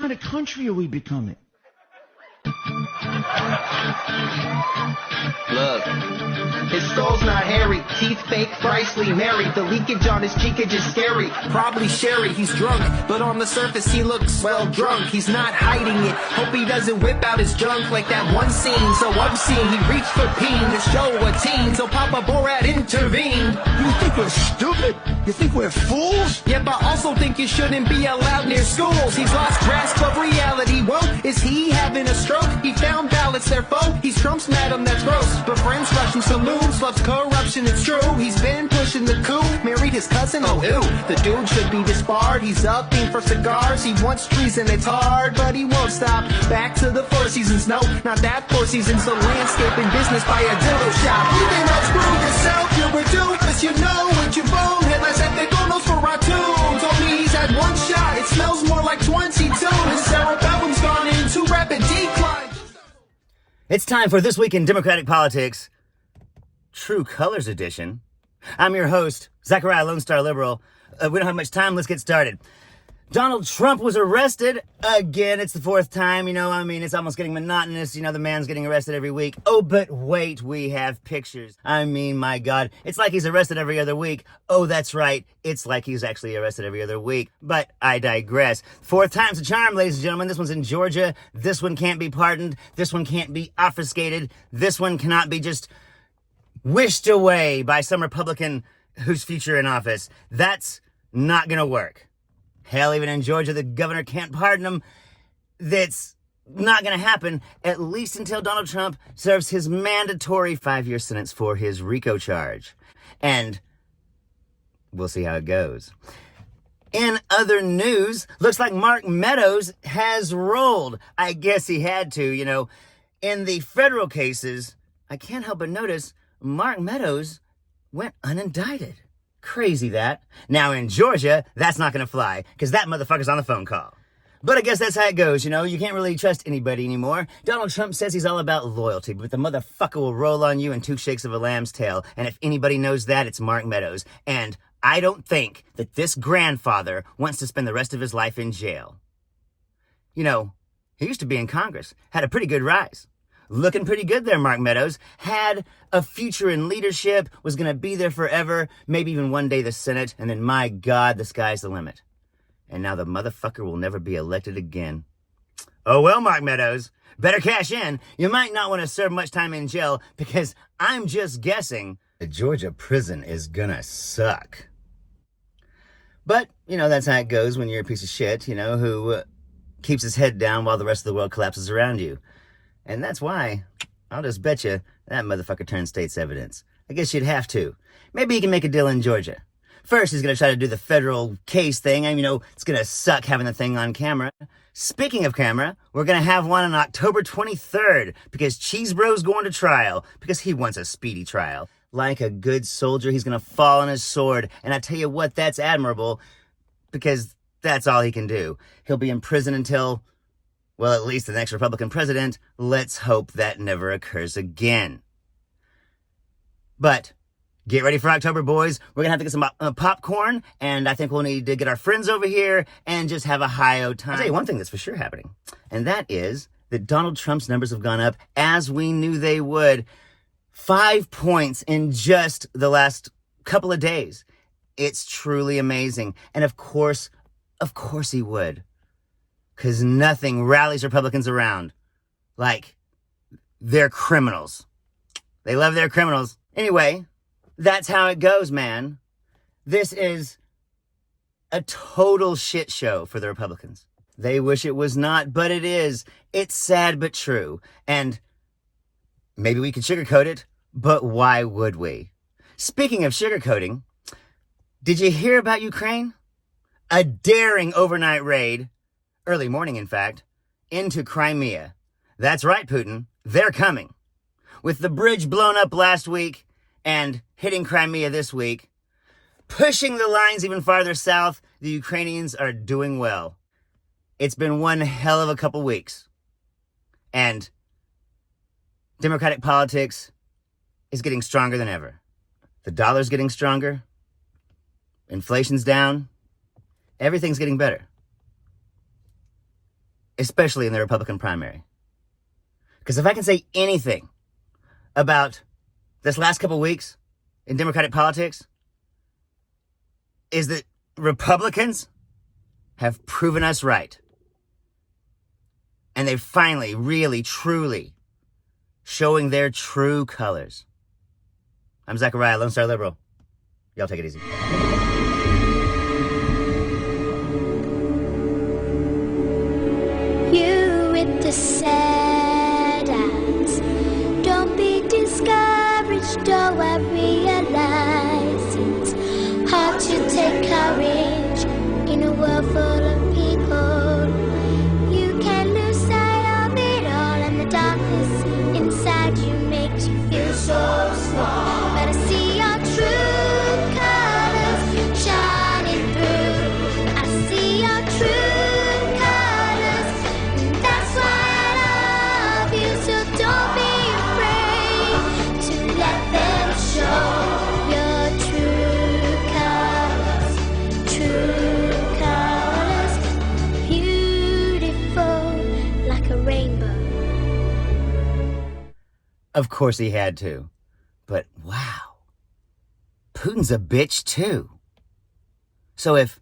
kind of country are we becoming? Look, his skull's not hairy, teeth fake, freshly married. The leakage on his cheekage is scary. Probably sherry, he's drunk, but on the surface he looks, well, drunk. He's not hiding it. Hope he doesn't whip out his junk like that one scene so obscene. He reached for peen to show a teen, so Papa Borat intervened. You think we're stupid? You think we're fools? Yep, I also think you shouldn't be allowed near schools. He's lost grasp of reality. Whoa, is he having a stroke? He found ballots, their foe. He's Trump's madam, that's gross. But friends rush him saloons, loves corruption, it's true. He's been pushing the coup, married his cousin, oh ew. The dude should be disbarred, he's upping for cigars. He wants treason, it's hard, but he won't stop. Back to the Four Seasons, no, not that Four Seasons. The landscaping business by a dildo shop. You can unscrew yourself, you're a dude, cause you know what you own. Headlines at the gonos for ratoon. Told me he's had one shot, it smells more like 22. His cerebellum's gone into rapid decline. It's time for This Week in Democratic Politics, True Colors Edition. I'm your host, Zachariah, Lone Star Liberal. We don't have much time, let's get started. Donald Trump was arrested again. It's the fourth time, it's almost getting monotonous. The man's getting arrested every week. Oh, but wait, we have pictures. My God, it's like he's arrested every other week. Oh, that's right. It's like he's actually arrested every other week. But I digress. Fourth time's a charm, ladies and gentlemen. This one's in Georgia. This one can't be pardoned. This one can't be obfuscated. This one cannot be just wished away by some Republican whose future in office. That's not gonna work. Hell, even in Georgia, the governor can't pardon him. That's not going to happen, at least until Donald Trump serves his mandatory 5-year sentence for his RICO charge. And we'll see how it goes. In other news, looks like Mark Meadows has rolled. I guess he had to, In the federal cases, I can't help but notice Mark Meadows went unindicted. Crazy that. Now in Georgia, that's not going to fly, because that motherfucker's on the phone call. But I guess that's how it goes, You can't really trust anybody anymore. Donald Trump says he's all about loyalty, but the motherfucker will roll on you in 2 shakes of a lamb's tail. And if anybody knows that, it's Mark Meadows. And I don't think that this grandfather wants to spend the rest of his life in jail. He used to be in Congress, had a pretty good rise. Looking pretty good there, Mark Meadows. Had a future in leadership, was going to be there forever, maybe even one day the Senate, and then, my God, the sky's the limit. And now the motherfucker will never be elected again. Oh well, Mark Meadows, better cash in. You might not want to serve much time in jail, because I'm just guessing the Georgia prison is gonna suck. But, that's how it goes when you're a piece of shit, who keeps his head down while the rest of the world collapses around you. And that's why, I'll just bet you, that motherfucker turned state's evidence. I guess you'd have to. Maybe he can make a deal in Georgia. First, he's going to try to do the federal case thing. It's going to suck having the thing on camera. Speaking of camera, we're going to have one on October 23rd, because Cheese Bro's going to trial, because he wants a speedy trial. Like a good soldier, he's going to fall on his sword. And I tell you what, that's admirable, because that's all he can do. He'll be in prison until, well, at least the next Republican president. Let's hope that never occurs again. But get ready for October, boys. We're going to have to get some popcorn, and I think we'll need to get our friends over here and just have a high-o time. I'll tell you one thing that's for sure happening, and that is that Donald Trump's numbers have gone up as we knew they would. 5 points in just the last couple of days. It's truly amazing. And of course he would. Because nothing rallies Republicans around like their criminals. They love their criminals. Anyway, that's how it goes, man. This is a total shit show for the Republicans. They wish it was not, but it is. It's sad but true. And maybe we could sugarcoat it, but why would we? Speaking of sugarcoating, did you hear about Ukraine? A daring overnight raid, early morning in fact, into Crimea. That's right, Putin. They're coming. With the bridge blown up last week and hitting Crimea this week, pushing the lines even farther south, the Ukrainians are doing well. It's been one hell of a couple weeks. And Democratic politics is getting stronger than ever. The dollar's getting stronger. Inflation's down. Everything's getting better. especially in the Republican primary. Because if I can say anything about this last couple weeks in Democratic politics, is that Republicans have proven us right. And they've finally, really, truly showing their true colors. I'm Zachariah, Lone Star Liberal. Y'all take it easy. You with the sad eyes, don't be discouraged, though I realize it's hard to take courage in a world full of people. You can lose sight of it all, and the darkness inside you makes you feel so small. But I see your true colors shining through. I see your true colors, and that's why I love you. So don't be afraid to let them show your true colors, beautiful like a rainbow. Of course he had to. But wow, Putin's a bitch too. So if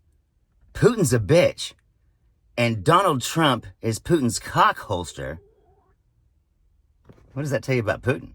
Putin's a bitch and Donald Trump is Putin's cock holster, what does that tell you about Putin?